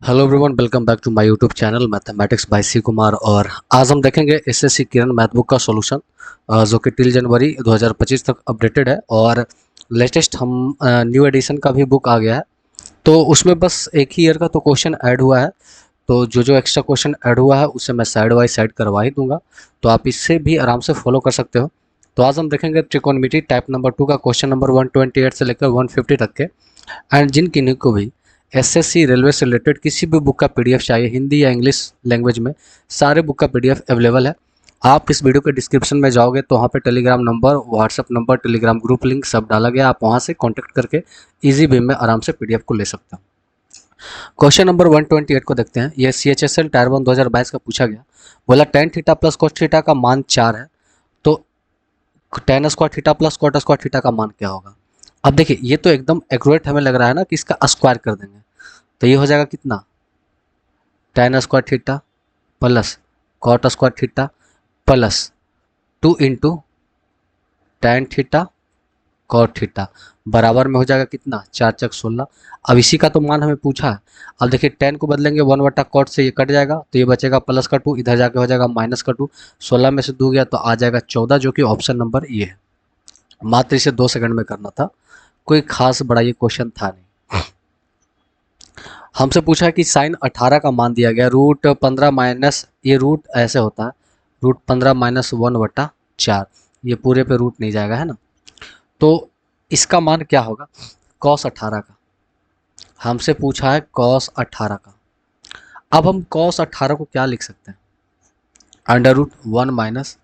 Hello everyone, welcome back to my YouTube channel mathematics by C Kumar. और आज हम देखेंगे एसएससी किरण मैथ बुक का सॉल्यूशन जो कि टिल जनवरी 2025 तक अपडेटेड है। और लेटेस्ट हम न्यू एडिशन का भी बुक आ गया है, तो उसमें बस एक ही ईयर का तो क्वेश्चन ऐड हुआ है। तो जो जो एक्स्ट्रा क्वेश्चन ऐड हुआ है उसे मैं साइड बाई साइड करवा ही दूंगा, तो आप इससे भी आराम से फॉलो कर सकते हो। तो आज हम देखेंगे त्रिकोणमिति टाइप नंबर 2 का क्वेश्चन नंबर 128 से लेकर 150 तक के। एंड जिन किन्हीं को भी एसएससी रेलवे से रिलेटेड किसी भी बुक का पीडीएफ चाहिए हिंदी या इंग्लिश लैंग्वेज में, सारे बुक का पीडीएफ अवेलेबल है। आप इस वीडियो के डिस्क्रिप्शन में जाओगे तो वहाँ पे Telegram number, WhatsApp number, Telegram group link सब डाला गया। आप वहाँ से कॉन्टैक्ट करके इजी वे में आराम से पीडीएफ को ले सकते हो। क्वेश्चन नंबर 128 को देखते हैं। ये CHSL टायर 1 2022 का पूछा गया। बोला tan theta plus cos theta का मान 4 है, तो tan square theta plus cot square theta का मान क्या होगा। अब देखिए, ये तो एकदम एक्यूरेट हमें लग रहा है ना कि इसका स्क्वायर कर देंगे, तो ये हो जाएगा कितना, tan square theta plus cot square theta plus 2 into tan theta cot theta बराबर में हो जाएगा कितना, 4 चक 16। अब इसी का तो मान हमें पूछा है। अब देखिए, tan को बदलेंगे 1/cot से, ये कट जाएगा तो ये बचेगा प्लस का 2, इधर जाके हो जाएगा माइनस का 2। 16 में से 2 गया तो आ जाएगा 14, जो कि ऑप्शन नंबर ये है। मात्र इसे 2 सेकंड में करना था, कोई खास बड़ा ये क्वेश्चन था नहीं। हमसे पूछा है कि साइन 18 का मान दिया गया, रूट 15 माइनस, ये रूट ऐसे होता है, रूट 15 माइनस 1/4, ये पूरे पे रूट नहीं जाएगा है ना। तो इसका मान क्या होगा cos 18 का। हमसे पूछा है cos 18 का। अब हम cos 18 को क्या लिख सकते हैं, √1 माइनस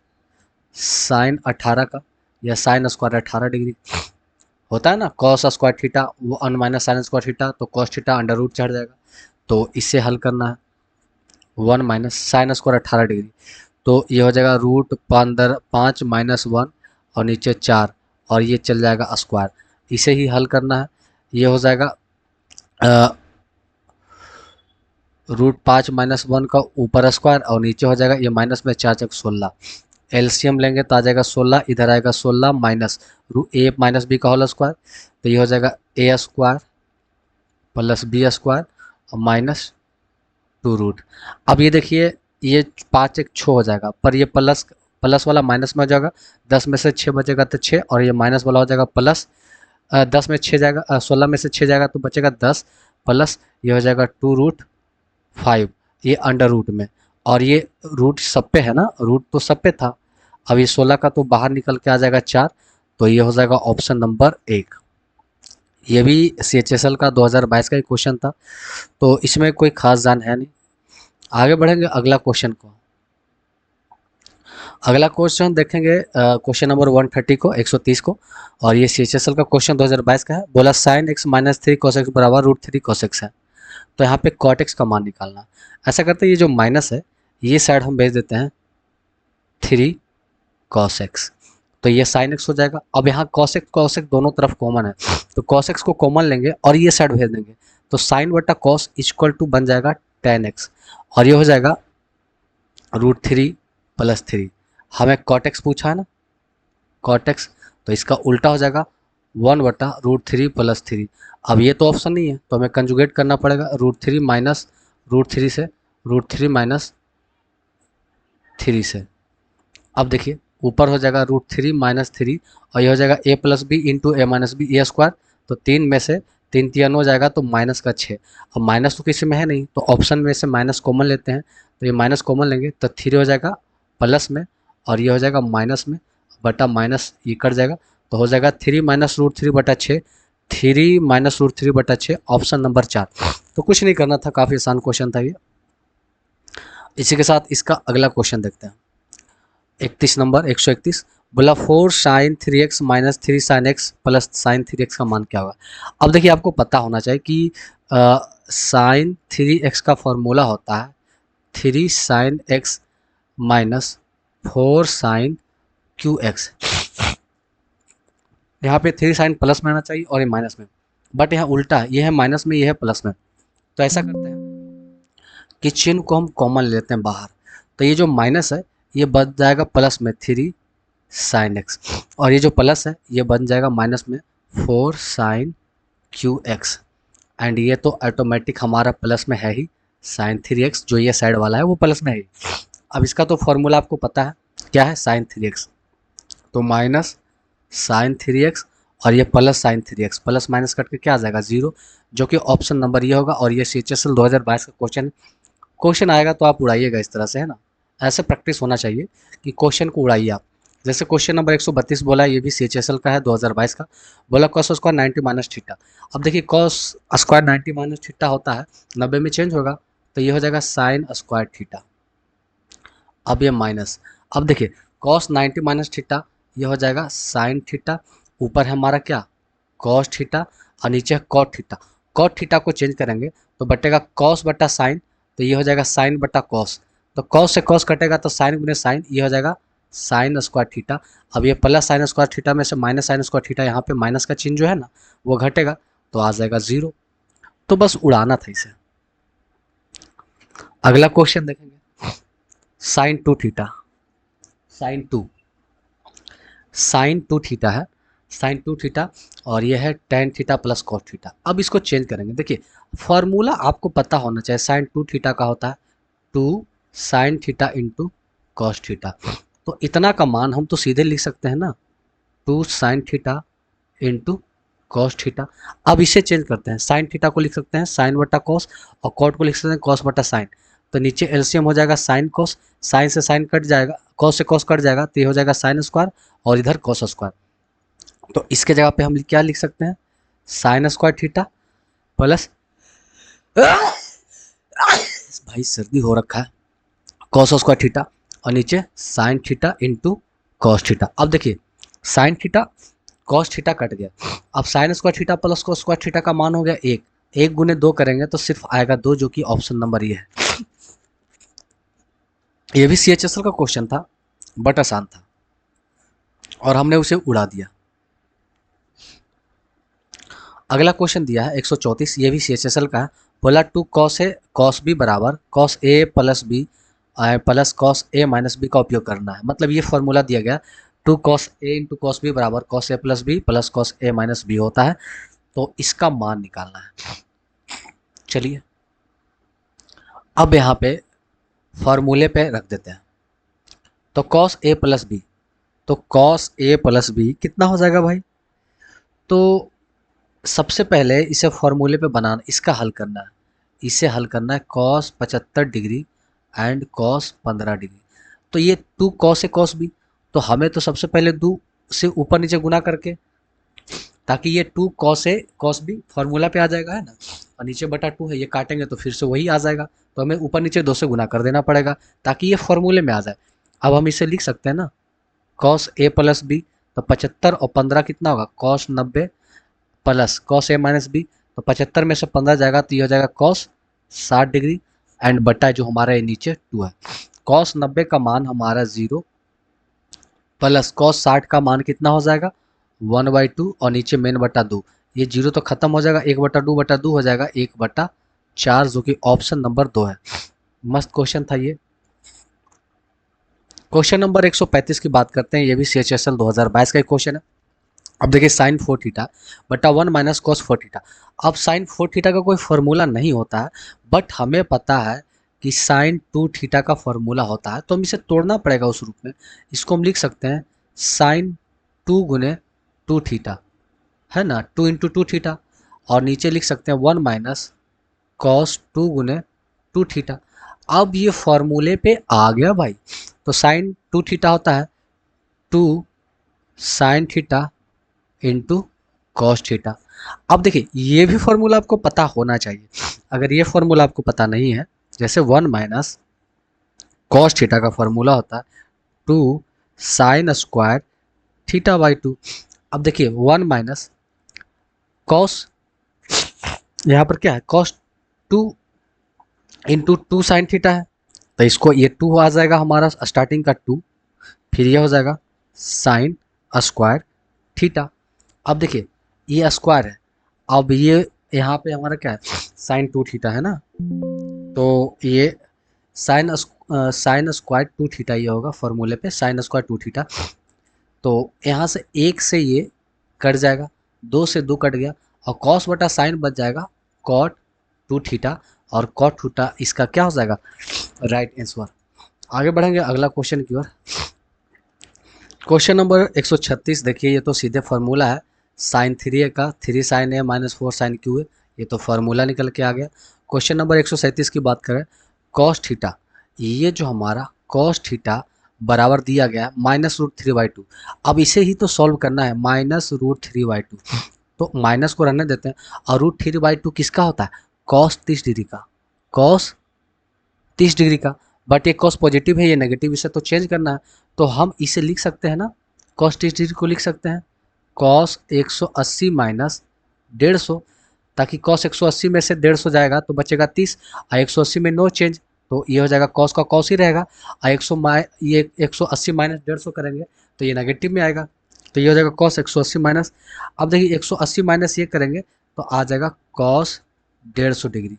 साइन 18 का, या साइन स्क्वायर 18 डिग्री होता है ना, cos square theta 1 minus sine square theta, तो cos थीटा √ चढ़ जाएगा। तो इसे हल करना है, 1 माइनस साइन स्क्वायर 18 डिग्री, तो ये हो जाएगा रूट 5 माइनस 1 और नीचे 4, और ये चल जाएगा स्क्वायर। इसे ही हल करना है, ये हो जाएगा √5 माइनस 1 का ऊपर स्क्वायर और नीचे हो जाएगा ये माइनस में 4 चक 16। एलसीएम लेंगे तो आ जाएगा 16, इधर आएगा 16 माइनस a माइनस बी का होल स्क्वायर, तो ये हो जाएगा a square plus b square और माइनस 2 रूट। अब ये देखिए, ये 5 एक 6 हो जाएगा, पर ये प्लस प्लस वाला माइनस में हो जाएगा, 10 में से 6 बचेगा तो 6, और ये माइनस वाला हो जाएगा प्लस, 10 में 6 जाएगा, 16 में से 6 जाएगा तो बचेगा 10, प्लस ये हो जाएगा 2√5, ये अंडर रूट में, और ये रूट सब पे है ना, रूट तो सब पे था। अब ये 16 का तो बाहर निकल के आ जाएगा 4, तो ये हो जाएगा ऑप्शन नंबर 1। ये भी CHSL का 2022 का ही क्वेश्चन था, तो इसमें कोई खास जान है नहीं। आगे बढ़ेंगे अगला क्वेश्चन को। अगला क्वेश्चन देखेंगे क्वेश्चन नंबर 130 को, 130 को, और ये CHSL का क्वेश्चन 2022 का है। बोला sine x minus 3 cos x बराबर √3 cos x है, तो यहाँ पे cot x का मान निकालना है। ऐसा करते हैं, ये जो माइनस है ये साइड हम भेज देते हैं 3 cos x, तो ये sin x हो जाएगा। अब यहाँ cos x दोनों तरफ कॉमन है, तो cos x को कॉमन लेंगे और ये साइड भेज देंगे, तो साइन बटा cos इक्वल टू बन जाएगा tan x, और ये हो जाएगा √3 + 3। हमें cot x पूछा है ना, cot x, तो इसका उल्टा हो जाएगा 1/√3 + 3। अब ये तो ऑप्शन नहीं है, तो हमें कंजुगेट करना पड़ेगा, √3 माइनस √3 से, √3 माइनस 3 से। अब देखिए, ऊपर हो जाएगा √3 माइनस 3, और ये हो जाएगा a + b into a minus b a square, तो 3 में से 3 3 हो जाएगा तो माइनस का 6। अब माइनस तो किसी में है नहीं, तो ऑप्शन में से माइनस कॉमन लेते हैं, तो ये माइनस कॉमन लेंगे तो 3 हो जाएगा प्लस में, और ये हो जाएगा माइनस में, बटा माइनस ये कट जाएगा, तो हो जाएगा 3 माइनस √3/6, 3 माइनस √3/6, ऑप्शन नंबर 4। तो कुछ नहीं करना था, काफ़ी आसान क्वेश्चन था ये। इसी के साथ इसका अगला क्वेश्चन देखते हैं, 31 नंबर 131। बोला 4 sine 3x minus 3 sine x plus sine 3x का मान क्या होगा। अब देखिए, आपको पता होना चाहिए कि साइन 3x का फॉर्मूला होता है 3 sine x minus 4 sine QX। यहाँ पे 3 साइन प्लस में आना चाहिए और ये माइनस में, बट यहाँ उल्टा है, ये है माइनस में, ये है प्लस में। तो ऐसा करते हैं कि चिन्ह को हम कॉमन लेते हैं बाहर, तो ये जो माइनस है ये बन जाएगा प्लस में 3 साइन एक्स, और ये जो प्लस है ये बन जाएगा माइनस में 4 साइन QX। एंड ये तो ऑटोमेटिक हमारा प्लस में है ही, साइन 3x जो ये साइड वाला है वो प्लस में है ही। अब इसका तो फॉर्मूला आपको पता है क्या है, साइन 3x, तो माइनस साइन 3x और ये plus sine 3x, plus minus cut के क्या आ जाएगा 0, जो कि ऑप्शन नंबर ये होगा। और ये CHSL 2022 का क्वेश्चन आएगा तो आप उड़ाइएगा इस तरह से, है ना। ऐसे प्रैक्टिस होना चाहिए कि क्वेश्चन को उड़ाइए आप। जैसे क्वेश्चन नंबर 132 बोला है, ये भी CHSL का है 2022 का। बोला कॉस स्क्वायर 90 माइनस थीटा। अब देखिए कॉस स्क्वायर 90 माइनस थीटा होता है 90 में चेंज होगा, तो ये हो जाएगा साइन स्क्वायर थीटा। अब ये माइनस, अब देखिए कॉस 90 माइनस थीटा, ये हो जाएगा साइन थीटा, ऊपर है हमारा क्या कॉस थीटा और नीचे है कॉट थीटा। कॉट थीटा को चेंज करेंगे तो बटेगा कॉस बटा साइन, तो ये हो जाएगा साइन बटा कॉस। तो कॉस से कॉस कटेगा तो साइन गुने साइन, ये हो जाएगा साइन स्क्वायर थीटा। अब ये प्लस साइन स्क्वायर थीटा में से माइनस साइन स्क्वायर थीटा, यहाँ पे माइनस का चिन्ह जो है ना वो घटेगा तो आ जाएगा 0। तो बस उड़ाना था इसे। अगला क्वेश्चन देखेंगे, sine 2 theta, sine two theta है, साइन 2 थीटा और ये है tan theta plus cos theta. अब इसको चेंज करेंगे। देखिए फॉर्मूला आपको पता होना चाहिए, साइन 2 थीटा का होता है 2 sine theta into cos theta. तो इतना का मान हम तो सीधे लिख सकते हैं ना, 2 sine theta into cos theta. अब इसे चेंज करते हैं, साइन थीटा को लिख सकते हैं साइन बटा कॉस और कॉट को लिख सकते हैं कॉस बटा साइन। तो नीचे एलसीएम हो जाएगा साइन कॉस, साइन से साइन कट जाएगा, कॉस से कॉस कट जाएगा, तो ये हो जाएगा साइन स्क्वायर और इधर कॉस स्क्वायर। तो इसके जगह पे हम क्या लिख सकते हैं, साइन स्क्वायर थीटा प्लस भाई सर्दी हो रखा है, कॉस स्क्वायर थीटा और नीचे sine theta into cos theta. अब देखिए sine theta cos theta cut गया, अब sine square theta plus cos square theta का मान हो गया 1, 1 गुने 2 करेंगे तो सिर्फ आएगा 2, जो कि ऑप्शन नंबर ये है। ये भी CHSL का क्वेश्चन था बट आसान था और हमने उसे उड़ा दिया। अगला क्वेश्चन दिया है 134, ये भी CHSL का है। बोला 2 कॉस ए कॉस बी बराबर cos A plus B plus cos A minus B का उपयोग करना है। मतलब ये फॉर्मूला दिया गया 2 cos A into cos B बराबर cos A plus B plus cos A minus B होता है। तो इसका मान निकालना है। चलिए अब यहाँ पे फॉर्मूले पे रख देते हैं। तो कॉस ए प्लस बी, तो कॉस ए प्लस बी कितना हो जाएगा भाई, तो सबसे पहले इसे फॉर्मूले पे बनाना, इसका हल करना है, इसे हल करना है cos 75 degree and cos 15 degree. तो ये 2 कॉस ए कॉस बी, तो हमें तो सबसे पहले 2 से ऊपर नीचे गुना करके, ताकि ये 2 cos A cos B formula पे आ जाएगा, है ना। और नीचे बटा 2 है, ये काटेंगे तो फिर से वही आ जाएगा, तो हमें ऊपर नीचे 2 से गुना कर देना पड़ेगा ताकि ये फॉर्मूले में आ जाए। अब हम इसे लिख सकते हैं ना, कॉस ए प्लस बी, तो 75 और 15 कितना होगा cos 90 plus cos A minus B, तो 75 में से 15 जाएगा तो ये हो जाएगा कॉस 60 डिग्री एंड बटा जो हमारा ये नीचे 2 है। कॉस 90 का मान हमारा 0 प्लस कॉस 60 का मान कितना हो जाएगा 1/2 और नीचे मेन बटा 2, ये 0 तो खत्म हो जाएगा, 1/2 हो जाएगा 1/4, जो कि ऑप्शन नंबर 2 है। मस्त क्वेश्चन था ये। क्वेश्चन नंबर 135 की बात करते हैं, ये भी CHSL 2022 का एक क्वेश्चन है। अब देखिए साइन 4 थीटा बटा 1 माइनस कॉस 4 थीटा। अब साइन 4 थीटा का कोई फॉर्मूला नहीं होता है, बट हमें पता है कि साइन 2 थीटा का फॉर्मूला होता है, तो हम इसे तोड़ना पड़ेगा उस रूप में। इसको हम लिख सकते हैं साइन 2 गुने 2 थीटा, है ना, 2 इंटू 2 थीटा, और नीचे लिख सकते हैं 1 माइनस कॉस 2 गुने 2 थीटा। अब ये फॉर्मूले पे आ गया भाई, तो साइन 2 थीटा होता है 2 sine theta into cos theta. अब देखिए ये भी फॉर्मूला आपको पता होना चाहिए। अगर ये फॉर्मूला आपको पता नहीं है, जैसे 1 माइनस कॉस थीटा का फॉर्मूला होता है 2 साइन स्क्वायर थीटा बाई 2। अब देखिए 1 माइनस कॉस, यहाँ पर क्या है कॉस 2 इंटू 2 साइन थीटा है, तो इसको ये 2 आ जाएगा हमारा स्टार्टिंग का 2, फिर ये हो जाएगा साइन स्क्वायर थीटा। अब देखिए ये स्क्वायर है, अब ये यहाँ पे हमारा क्या है साइन 2 थीटा है ना, तो ये साइन स्क्वायर 2 थीटा ये होगा फॉर्मूले पे, साइन स्क्वायर 2 थीटा। तो यहाँ से 1 से ये कट जाएगा, 2 से 2 कट गया और कॉस बटा साइन बच जाएगा कॉट 2 थीटा और कॉट थीटा इसका क्या हो जाएगा राइट आंसर। आगे बढ़ेंगे अगला क्वेश्चन की ओर। क्वेश्चन नंबर 136 देखिए, ये तो सीधे फार्मूला है साइन 3a का, 3 साइन ए माइनस 4 साइन क्यू है, ये तो फार्मूला निकल के आ गया। क्वेश्चन नंबर 137 की बात करें, कॉस थीटा, ये जो हमारा कॉस थीटा बराबर दिया गया है -√3/2। अब इसे ही तो सॉल्व करना है, -√3/2, तो माइनस को रहने देते हैं। और √3/2 किसका होता है, कॉस 30 डिग्री का, कॉस 30 डिग्री का। बट ये कॉस पॉजिटिव है, ये नेगेटिव, इसे तो चेंज करना है। तो हम इसे लिख सकते हैं ना, कॉस 30 डिग्री को लिख सकते हैं कॉस 180 माइनस 150, ताकि कॉस 180 में से 150 जाएगा तो बचेगा 30, और 180 में नो चेंज, तो ये हो जाएगा कॉस का कॉस ही रहेगा। और 180 माइनस 150 करेंगे तो ये नेगेटिव में आएगा, तो ये हो जाएगा कॉस 180 माइनस। अब देखिए 180 माइनस ये करेंगे तो आ जाएगा कॉस 150 डिग्री।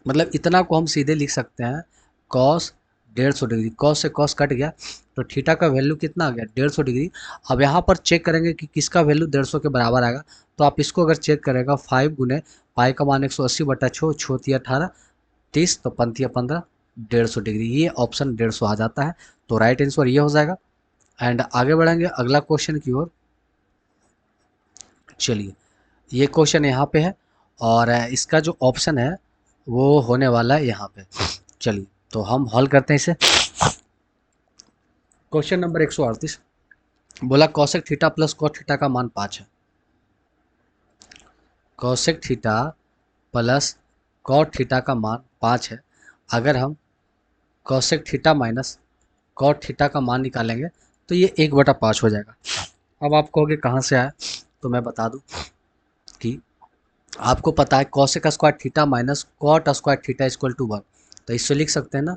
मतलब इतना को हम सीधे लिख सकते हैं कॉस 150 डिग्री, कॉस से कॉस कट गया तो थीटा का वैल्यू कितना आ गया 150 डिग्री। अब यहाँ पर चेक करेंगे कि किसका वैल्यू 150 के बराबर आएगा, तो आप इसको अगर चेक करेगा 5 गुने पाई का मान 180/6, छोती 18, 30 तो पंतिया 15, 150 डिग्री, ये ऑप्शन 150 आ जाता है। तो राइट आंसर ये हो जाएगा। एंड आगे बढ़ेंगे अगला क्वेश्चन की ओर। चलिए, ये क्वेश्चन यहाँ पे है और इसका जो ऑप्शन है वो होने वाला है यहाँ पे। चलिए तो हम हल करते हैं इसे। क्वेश्चन नंबर 138 बोला cosec theta plus cot theta का मान 5 है। Cosec theta plus cot theta का मान 5 है। अगर हम cosec theta minus cot theta का मान निकालेंगे तो ये 1/5 हो जाएगा। अब आप कहोगे कहाँ से आया, तो मैं बता दूं कि आपको पता है cosec square theta minus cot square theta equal to 1, तो इससे लिख सकते हैं ना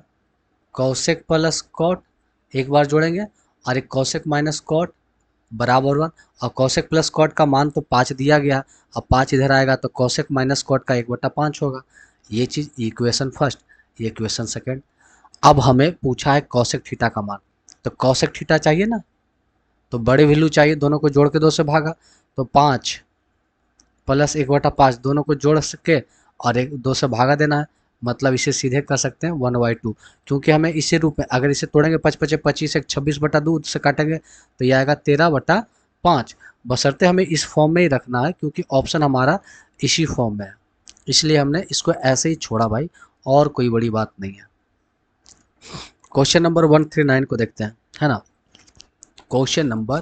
कॉसेक प्लस कॉट, एक बार जोड़ेंगे, और एक कॉसेक माइनस कॉट बराबर 1, और कॉसेक प्लस कॉट का मान तो 5 दिया गया, अब 5 इधर आएगा तो कॉसेक माइनस कॉट का 1/5 होगा। ये चीज़ इक्वेशन फर्स्ट, ये इक्वेशन सेकेंड। अब हमें पूछा है कॉसेक थीटा का मान, तो कॉसेक थीटा चाहिए ना, तो बड़े वैल्यू चाहिए, दोनों को जोड़ के 2 से भागा, तो 5 प्लस 1/5 दोनों को जोड़ सके और 2 से भागा देना है, मतलब इसे सीधे कर सकते हैं 1/2, क्योंकि हमें इसी रूप में अगर इसे तोड़ेंगे 5 5 25 एक 26/2 से काटेंगे तो ये आएगा 13/5। बशर्ते हमें इस फॉर्म में ही रखना है क्योंकि ऑप्शन हमारा इसी फॉर्म में है, इसलिए हमने इसको ऐसे ही छोड़ा भाई, और कोई बड़ी बात नहीं है। क्वेश्चन नंबर 139 को देखते हैं, है ना। क्वेश्चन नंबर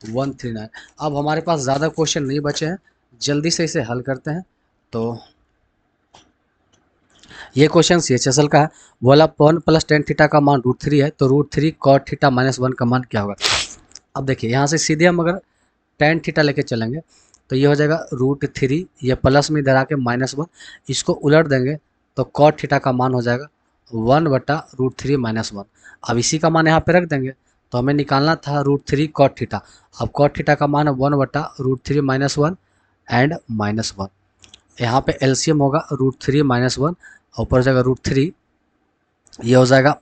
139, अब हमारे पास ज़्यादा क्वेश्चन नहीं बचे हैं, जल्दी से इसे हल करते हैं। तो ये क्वेश्चन CHSL का है। बोला 1 + tan थीटा का मान √3 है, तो √3 cot थीटा -1 का मान क्या होगा। अब देखिए यहाँ से सीधे हम अगर tan थीटा लेके चलेंगे तो ये हो जाएगा √3, ये प्लस में इधर आके -1, इसको उलट देंगे तो cot थीटा का मान हो जाएगा 1/√3 -1। अब इसी का मान यहाँ पे रख देंगे, तो हमें निकालना था √3 cot थीटा। अब cot थीटा का मान है 1/√3 -1 एंड -1। यहाँ पे LCM होगा √3 -1, ऊपर जाएगा √3, ये हो जाएगा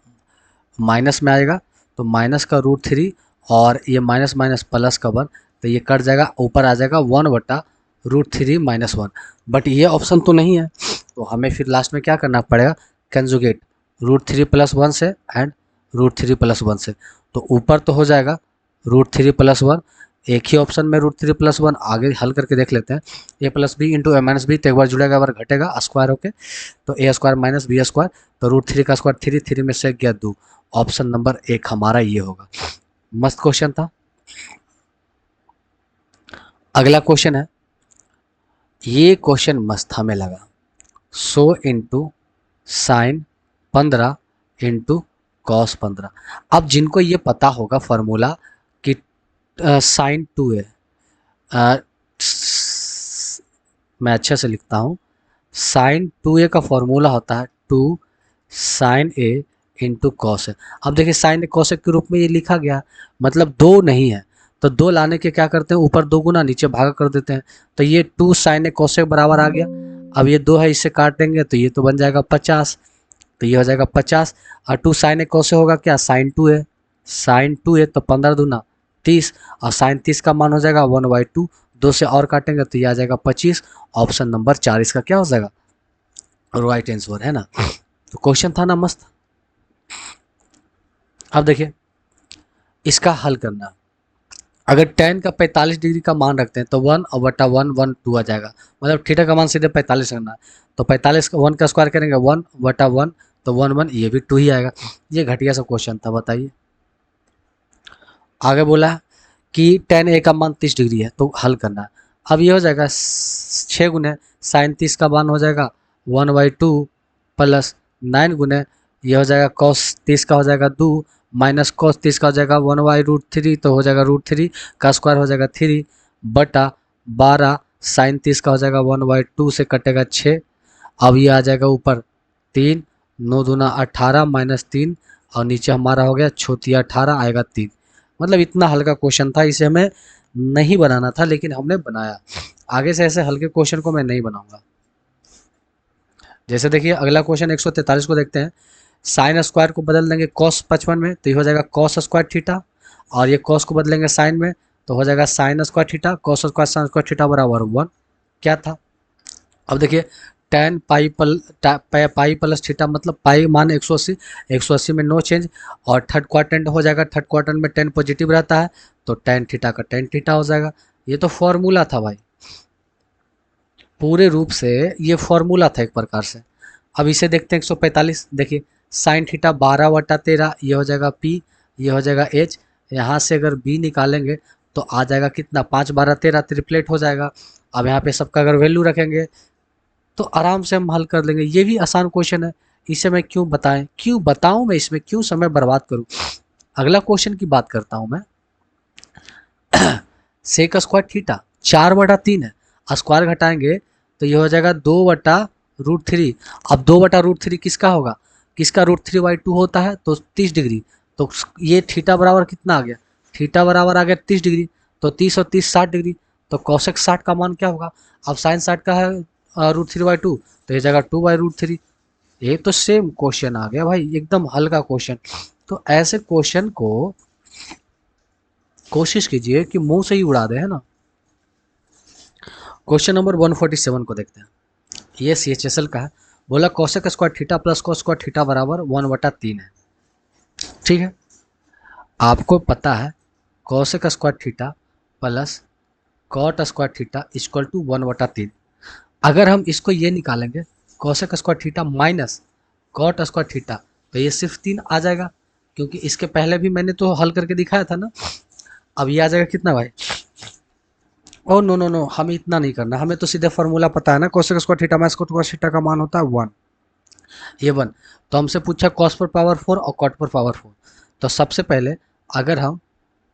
माइनस में आएगा तो माइनस का √3 और ये माइनस माइनस प्लस का 1, तो ये कट जाएगा, ऊपर आ जाएगा 1/√3 -1। बट ये ऑप्शन तो नहीं है, तो हमें फिर लास्ट में क्या करना पड़ेगा, कंजुगेट √3 + 1 से एंड √3 + 1 से, तो ऊपर तो हो जाएगा √3 + 1, एक ही ऑप्शन में √3 + 1। आगे हल करके देख लेते हैं, a + b × a - b, तो एक बार जुड़ेगा एक बार घटेगा स्क्वायर होके, तो a² - b², तो √3 का स्क्वायर 3, 3 में से गया 2, ऑप्शन नंबर 1 हमारा ये होगा। मस्त क्वेश्चन था। अगला क्वेश्चन है, ये क्वेश्चन मस्त हमें लगा, 100 × sin 15 × cos 15। अब जिनको ये पता होगा फार्मूला कि sin 2a, मैं अच्छे से लिखता हूँ, sin 2a का फॉर्मूला होता है 2 sin a × cos a। अब देखिए sin a cos a के रूप में ये लिखा गया, मतलब 2 नहीं है, तो 2 लाने के क्या करते हैं, ऊपर 2 गुना नीचे भागा कर देते हैं, तो ये 2 sin a cos a बराबर आ गया। अब ये 2 है, इससे काट देंगे तो ये तो बन जाएगा 50, तो ये हो जाएगा 50, और 2 sin a cos a होगा क्या, sin 2a, sin 2a, तो 15 दूना 30, और sin 30 का मान हो जाएगा 1/2, 2 से और काटेंगे तो ये आ जाएगा 25, ऑप्शन नंबर 4 इसका क्या हो जाएगा राइट आंसर है ना। तो क्वेश्चन था ना मस्त। अब देखिए इसका हल करना। अगर tan का 45 डिग्री का मान रखते हैं तो 1/1 1/2 आ जाएगा। मतलब थीटा का मान सीधे 45 रखना है, तो 45 का 1 का स्क्वायर करेंगे 1/1, तो 1 1 ये भी 2 ही आएगा। ये घटिया सा क्वेश्चन था, बताइए। आगे बोला कि tan a का मान 30 डिग्री है तो हल करना है। अब ये हो जाएगा 6 गुने साइन 30 का मान हो जाएगा 1/2 प्लस 9 गुने ये हो जाएगा कॉस 30 का हो जाएगा 2 माइनस कॉस 30 का हो जाएगा 1/√3, तो हो जाएगा √3 का स्क्वायर हो जाएगा 3 बटा 12 साइन 30 का हो जाएगा 1/2 से कटेगा 6। अब ये आ जाएगा ऊपर 3 9 दूना 18 -3 और नीचे हमारा हो गया छोटिया 18 आएगा 3। मतलब इतना हल्का क्वेश्चन था, इसे हमें नहीं बनाना था लेकिन हमने बनाया। आगे से ऐसे हल्के क्वेश्चन को मैं नहीं बनाऊंगा। जैसे देखिए अगला क्वेश्चन 143 को देखते हैं। साइन स्क्वायर को बदल देंगे कॉस 55 में तो ये हो जाएगा कॉस स्क्वायर थीटा, और ये कॉस को बदलेंगे साइन में तो हो जाएगा sine square theta, cos square sine square theta बराबर 1। क्या था? अब देखिए टेन पाई प्लस थीटा, मतलब पाई मान 180, 180 में नो चेंज, और थर्ड क्वाड्रेंट हो जाएगा, थर्ड क्वाड्रेंट में टेन पॉजिटिव रहता है तो टेन थीटा का टेन थीटा हो जाएगा। ये तो फॉर्मूला था भाई, पूरे रूप से ये फॉर्मूला था एक प्रकार से। अब इसे देखते हैं 145। देखिए साइन थीटा 12/13 ये हो जाएगा पी, ये हो जाएगा एच। यहाँ से अगर बी निकालेंगे तो आ जाएगा कितना 5 12 13 ट्रिपलेट हो जाएगा। अब यहाँ पे सबका अगर वैल्यू रखेंगे तो आराम से हम हल कर लेंगे। ये भी आसान क्वेश्चन है, इसे मैं क्यों बताऊं मैं, इसमें क्यों समय बर्बाद करूं। अगला क्वेश्चन की बात करता हूं मैं। सेक स्क्वायर थीटा 4/3 है, स्क्वायर घटाएंगे तो ये हो जाएगा 2/√3। अब 2/√3 किसका होगा, किसका √3/2 होता है तो 30 डिग्री। तो ये थीटा बराबर कितना आ गया, थीटा बराबर आ गया 30 डिग्री, तो 30 और 30 60 डिग्री। तो कौशक 60 का मान क्या होगा, अब साइन 60 का है √3/2 तो ये जाएगा 2/√3। ये तो सेम क्वेश्चन आ गया भाई, एकदम हल्का क्वेश्चन। तो ऐसे क्वेश्चन को कोशिश कीजिए कि मुंह से ही उड़ा दे, है ना। क्वेश्चन नंबर 147 को देखते हैं। ये CHSL का है। बोला cosec square theta plus cos square theta बराबर 1/3 है। ठीक है, आपको पता है cosec square theta plus cot square theta equal to 1/3। अगर हम इसको ये निकालेंगे cosec square theta minus cot square theta तो ये सिर्फ 3 आ जाएगा, क्योंकि इसके पहले भी मैंने तो हल करके दिखाया था ना। अब ये आ जाएगा कितना भाई, ओ नो नो नो, हमें इतना नहीं करना, हमें तो सीधे फार्मूला पता है ना, cosec square theta minus cot square theta का मान होता है 1। ये 1, तो हमसे पूछा कॉस पर पावर 4 और कॉट पर पावर 4। तो सबसे पहले अगर हम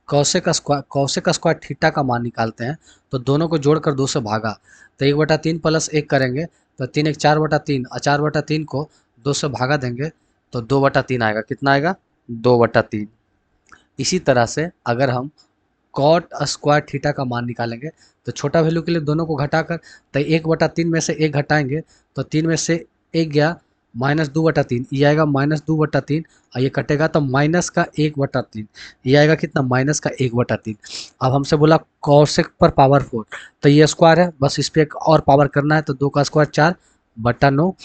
कौशिक स्क्वायर थीटा का मान निकालते हैं तो दोनों को जोड़कर 2 से भागा तो 1/3 प्लस 1 करेंगे तो 3 1 4/3, और 4/3 को 2 से भागा देंगे तो 2/3 आएगा। कितना आएगा, 2/3। इसी तरह से अगर हम कॉट स्क्वायर थीटा का मान निकालेंगे तो छोटा वैल्यू के लिए दोनों को घटाकर तो 1/3 में से 1 घटाएंगे तो 3 में से 1 गया -2/3, ये आएगा -2/3, और ये कटेगा तो माइनस का 1/3, ये आएगा कितना -1/3। अब हमसे बोला कॉसेक पर पावर 4, तो ये स्क्वायर है, बस इस पर एक और पावर करना है तो 2 का स्क्वायर 4/9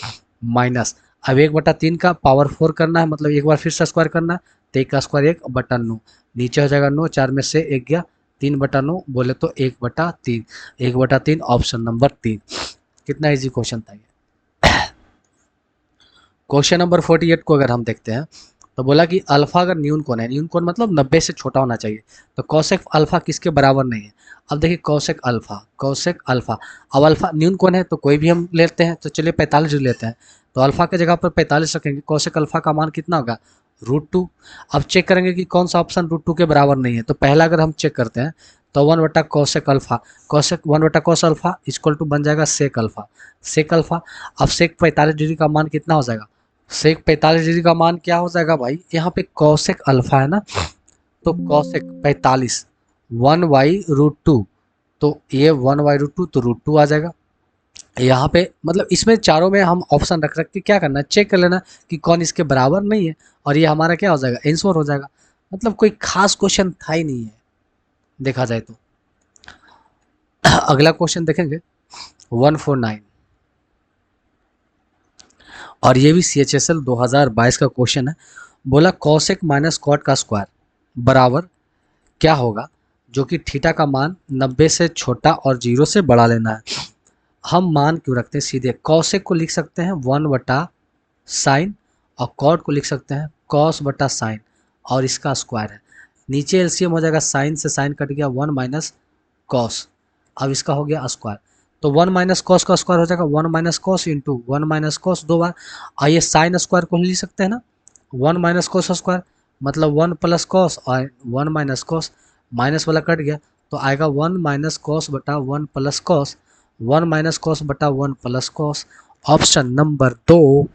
माइनस। अब 1/3 का पावर 4 करना है, मतलब एक बार फिर से स्क्वायर करना है तो 1 का स्क्वायर 1/9, नीचे हो जाएगा 9, 4 में से 1 गया 3/9, बोले तो 1/3, 1/3 ऑप्शन नंबर 3। कितना इजी क्वेश्चन था ये। क्वेश्चन नंबर 48 को अगर हम देखते हैं तो बोला कि अल्फा अगर न्यून कोण है, न्यून कोण मतलब 90 से छोटा होना चाहिए, तो कौशिक अल्फा किसके बराबर नहीं है। अब देखिए कौशिक अल्फा, अब अल्फा न्यून कोण है तो कोई भी हम लेते हैं, तो चलिए 45 लेते हैं, तो अल्फा के जगह पर 45 रखेंगे, कौशिक अल्फा का मान कितना होगा √2। अब चेक करेंगे कि कौन सा ऑप्शन √2 के बराबर नहीं है, तो पहला अगर हम चेक करते हैं तो 1/cosec alpha, cosec 1/cos alpha equal to बन जाएगा सेक अल्फा, सेक अल्फा। अब सेक 45 डिग्री का मान कितना हो जाएगा, सेक 45 डिग्री का मान क्या हो जाएगा भाई, यहाँ पे कौशिक अल्फा है ना, तो कौशिक 45 1/√2, तो ये 1/√2 तो √2 आ जाएगा। यहाँ पे मतलब इसमें चारों में हम ऑप्शन रख रख के क्या करना है, चेक कर लेना कि कौन इसके बराबर नहीं है, और ये हमारा क्या हो जाएगा आंसर हो जाएगा। मतलब कोई खास क्वेश्चन था ही नहीं है देखा जाए तो। अगला क्वेश्चन देखेंगे 149। और ये भी CHSL 2022 का क्वेश्चन है। बोला कॉसेक माइनस कॉट का स्क्वायर बराबर क्या होगा, जो कि थीटा का मान 90 से छोटा और 0 से बड़ा लेना है। हम मान क्यों रखते हैं, सीधे कॉसेक को लिख सकते हैं 1/sin और कॉट को लिख सकते हैं cos/sin और इसका स्क्वायर है। नीचे एलसीएम हो जाएगा, साइन से साइन कट गया, 1 माइनस कॉस, अब इसका हो गया स्क्वायर। तो 1 माइनस कॉस का स्क्वायर हो जाएगा 1 minus cos into 1 minus cos 2 बार। आइए साइन स्क्वायर को लिख सकते हैं ना, 1 माइनस कॉस स्क्वायर मतलब 1 प्लस कॉस और 1 माइनस कॉस, माइनस वाला कट गया तो आएगा 1 माइनस कॉस बटा 1 प्लस कॉस, 1 माइनस कॉस बटा 1 plus cos, option number 2।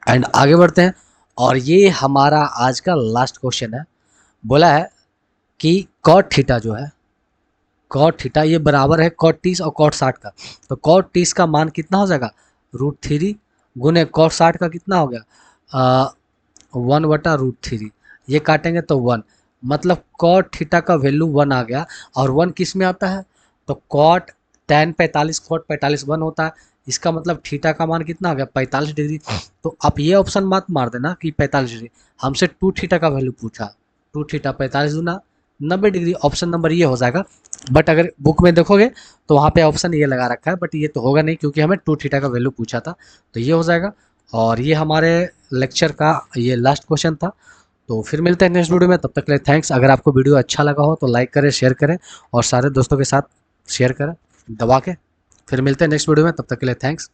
And आगे बढ़ते हैं और ये हमारा आज का लास्ट क्वेश्चन है। बोला है कि कॉट थीटा जो है, कॉट थीटा ये बराबर है कॉट 30 और कॉट 60 का। तो कॉट 30 का मान कितना हो जाएगा, √3 गुने कॉट 60 का कितना हो गया 1/√3, ये काटेंगे तो 1, मतलब कॉट थीटा का वैल्यू 1 आ गया। और 1 किस में आता है, तो कॉट tan 45 कॉट 45 1 होता है, इसका मतलब थीटा का मान कितना आ गया 45 डिग्री। तो आप ये ऑप्शन मत मार देना कि 45 डिग्री, हमसे 2 थीटा का वैल्यू पूछा, 2 थीटा 45 गुना 90 डिग्री, ऑप्शन नंबर ये हो जाएगा। बट अगर बुक में देखोगे तो वहाँ पे ऑप्शन ये लगा रखा है, बट ये तो होगा नहीं क्योंकि हमें 2 थीटा का वैल्यू पूछा था, तो ये हो जाएगा। और ये हमारे लेक्चर का ये लास्ट क्वेश्चन था। तो फिर मिलते हैं नेक्स्ट वीडियो में, तब तक के लिए थैंक्स। अगर आपको वीडियो अच्छा लगा हो तो लाइक करें, शेयर करें और सारे दोस्तों के साथ शेयर करें दबा के। फिर मिलते हैं नेक्स्ट वीडियो में, तब तक के लिए थैंक्स।